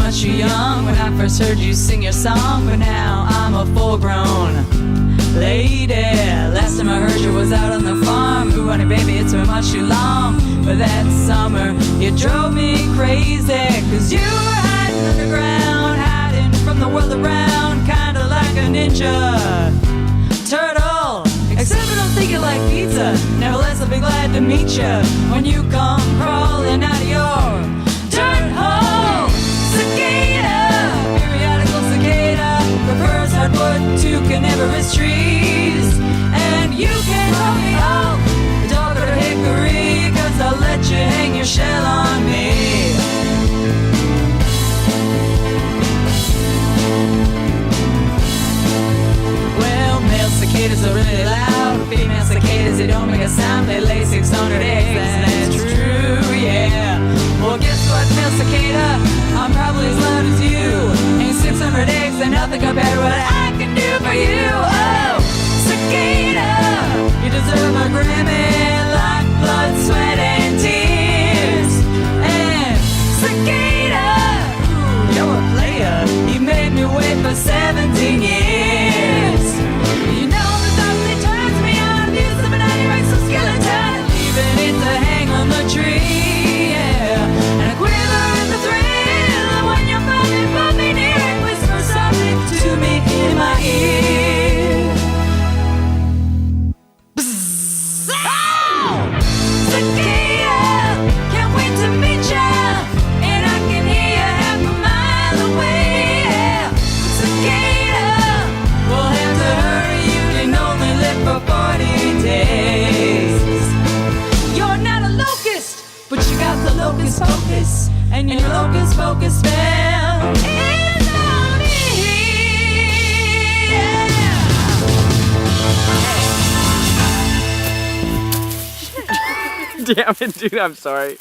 much too young when I first heard you sing your song, but now I'm a full-grown lady. Last time I heard you was out on the farm. Ooh, honey, baby, it's been much too long. But that summer, you drove me crazy, 'cause you were hiding underground, hiding from the world around, kinda like a ninja turtle. Except I don't think you like pizza. Nevertheless, I'll be glad to meet you when you come crawling out of your dirt hole. Cicada, periodical cicada, prefers hardwood to carnivorous trees. And you can call me oak, dog or hickory, 'cause I'll let you hang your shell on me. Well, male cicadas are really loud. Female cicadas, they don't make a sound. They lay 600 eggs, that's true, yeah. Well, guess what, male cicada? I'm probably as loud as you. Ain't 600 eggs and nothing compared to what I can do for you. Oh, cicada, you deserve a Grammy, like blood, sweat, and tears. And cicada, ooh, you're a player. You made me wait for 17 years. You know the thought that turns me on, abuse of an anorexic skeleton, leaving it to hang on the tree, yeah. And a quiver in the thrill of when you put me near and whisper something to me in my ear. Bzzz. Oh! Cicada, can't wait to meet ya, and I can hear you half a mile away, yeah. Cicada, we'll have to hurry, you can only live for 40 days. You're not a locust, but you got the locust focus, and your locust focus spell is on me, yeah. Damn it, dude, I'm sorry.